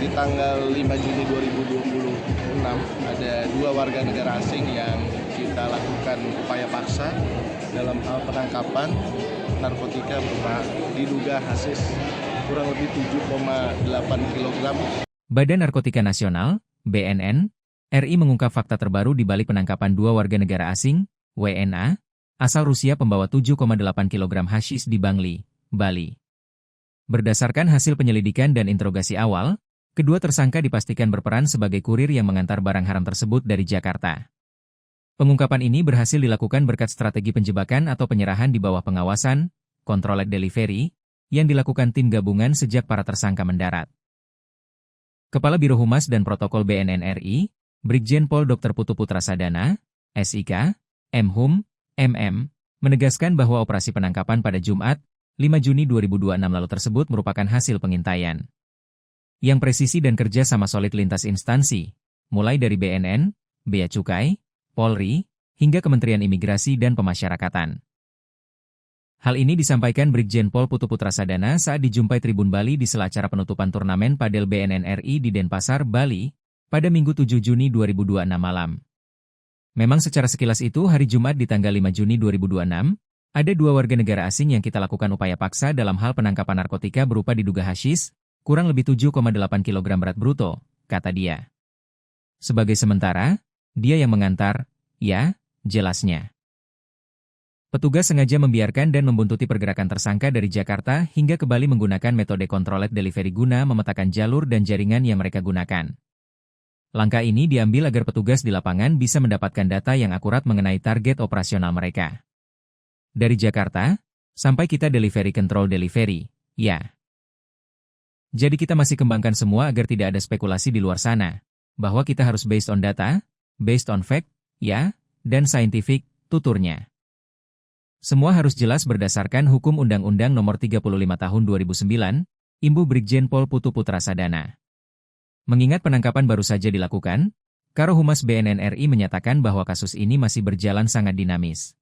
di tanggal 5 Juni 2026 ada 2 warga negara asing yang kita lakukan upaya paksa dalam hal penangkapan narkotika berupa diduga hasis kurang lebih 7,8 kg. Badan Narkotika Nasional, BNN, RI mengungkap fakta terbaru di balik penangkapan 2 warga negara asing, WNA, asal Rusia pembawa 7,8 kg hasyis di Bangli, Bali. Berdasarkan hasil penyelidikan dan interogasi awal, kedua tersangka dipastikan berperan sebagai kurir yang mengantar barang haram tersebut dari Jakarta. Pengungkapan ini berhasil dilakukan berkat strategi penjebakan atau penyerahan di bawah pengawasan, controlled delivery, yang dilakukan tim gabungan sejak para tersangka mendarat. Kepala Biro Humas dan Protokol BNN RI, Brigjen Pol Dr. Putu Putrasadana, SIK, Mhum, MM, menegaskan bahwa operasi penangkapan pada Jumat, 5 Juni 2026 lalu tersebut merupakan hasil pengintaian yang presisi dan kerja sama solid lintas instansi, mulai dari BNN, Bea Cukai, Polri, hingga Kementerian Imigrasi dan Pemasyarakatan. Hal ini disampaikan Brigjen Pol Putu Putrasadana saat dijumpai Tribun Bali di sela acara penutupan turnamen padel BNN RI di Denpasar, Bali, pada Minggu 7 Juni 2026 malam. Memang secara sekilas itu hari Jumat di tanggal 5 Juni 2026, ada 2 warga negara asing yang kita lakukan upaya paksa dalam hal penangkapan narkotika berupa diduga hasyis, kurang lebih 7,8 kg berat bruto, kata dia. Sebagai sementara, dia yang mengantar, ya, jelasnya. Petugas sengaja membiarkan dan membuntuti pergerakan tersangka dari Jakarta hingga ke Bali menggunakan metode controlled delivery guna memetakan jalur dan jaringan yang mereka gunakan. Langkah ini diambil agar petugas di lapangan bisa mendapatkan data yang akurat mengenai target operasional mereka. Dari Jakarta, sampai kita delivery control delivery, ya. Jadi kita masih kembangkan semua agar tidak ada spekulasi di luar sana, bahwa kita harus based on data, based on fact, ya, dan scientific, tuturnya. Semua harus jelas berdasarkan Hukum Undang-Undang Nomor 35 Tahun 2009, Imbu Brigjen Pol Putu Putrasadana. Mengingat penangkapan baru saja dilakukan, Karo Humas BNN RI menyatakan bahwa kasus ini masih berjalan sangat dinamis.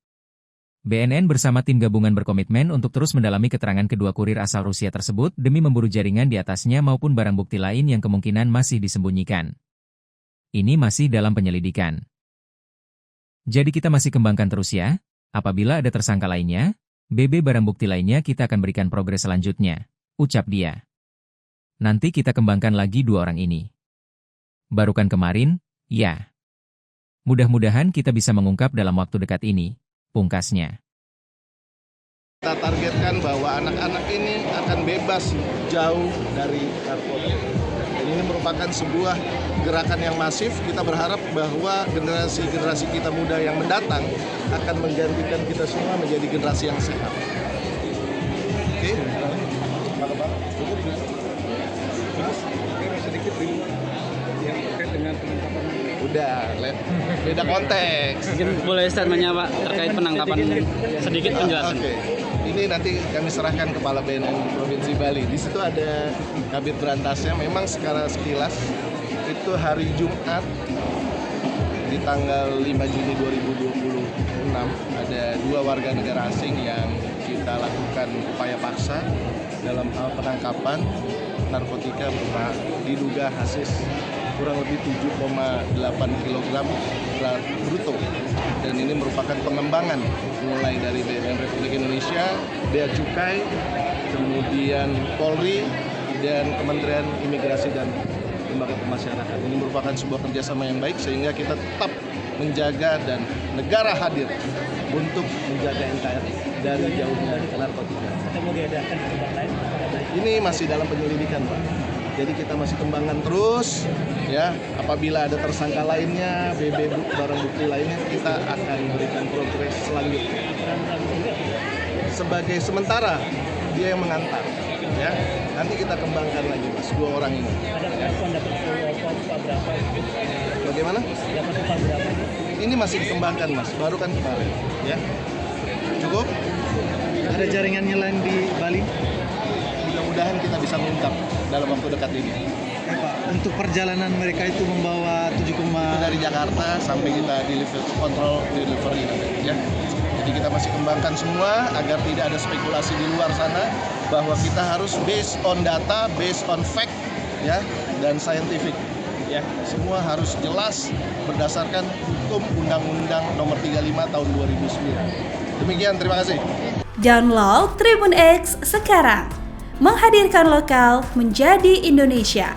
BNN bersama tim gabungan berkomitmen untuk terus mendalami keterangan kedua kurir asal Rusia tersebut demi memburu jaringan di atasnya maupun barang bukti lain yang kemungkinan masih disembunyikan. Ini masih dalam penyelidikan. Jadi kita masih kembangkan terus ya, apabila ada tersangka lainnya, barang bukti lainnya kita akan berikan progres selanjutnya, ucap dia. Nanti kita kembangkan lagi 2 orang ini. Barukan kemarin, ya. Mudah-mudahan kita bisa mengungkap dalam waktu dekat ini. Pungkasnya. Kita targetkan bahwa anak-anak ini akan bebas jauh dari narkoba. Dan ini merupakan sebuah gerakan yang masif. Kita berharap bahwa generasi-generasi kita muda yang mendatang akan menggantikan kita semua menjadi generasi yang sehat. Oke? Sedikit di luar yang terkait dengan penangkapan. Udah, beda konteks. Mungkin boleh statementnya Pak terkait penangkapan sedikit penjelasan. Oke. Ini nanti kami serahkan Kepala BNN Provinsi Bali. Di situ ada Kabid Berantasnya. Memang secara sekilas itu hari Jumat di tanggal 5 Juni 2026 ada 2 warga negara asing yang kita lakukan upaya paksa dalam hal penangkapan narkotika berupa diduga hasyis kurang lebih 7,8 kg berat bruto. Dan ini merupakan pengembangan mulai dari BNN Republik Indonesia, Bea Cukai, kemudian Polri, dan Kementerian Imigrasi dan Lembaga Pemasyarakatan. Ini merupakan sebuah kerjasama yang baik sehingga kita tetap menjaga dan negara hadir untuk menjaga NKRI dari jauhnya narkotika. Ini masih dalam penyelidikan, Pak. Jadi kita masih kembangkan terus, ya. Apabila ada tersangka lainnya, barang bukti lainnya, kita akan berikan progres selanjutnya. Sebagai sementara, dia yang mengantar, ya. Nanti kita kembangkan lagi, Mas, 2 orang ini. Bagaimana? Ini masih dikembangkan, Mas. Baru kan kemarin, ya. Cukup? Ada jaringannya lain di Bali? Mudah-mudahan kita bisa mengungkap dalam waktu dekat ini. Ya, Pak. Untuk perjalanan mereka itu membawa 7, Itu dari Jakarta sampai kita kontrol delivery, ya. Jadi kita masih kembangkan semua agar tidak ada spekulasi di luar sana bahwa kita harus based on data, based on fact, ya, dan saintifik. Ya, semua harus jelas berdasarkan hukum Undang-Undang Nomor 35 Tahun 2009. Demikian, terima kasih. Download Tribun X sekarang. Menghadirkan lokal menjadi Indonesia.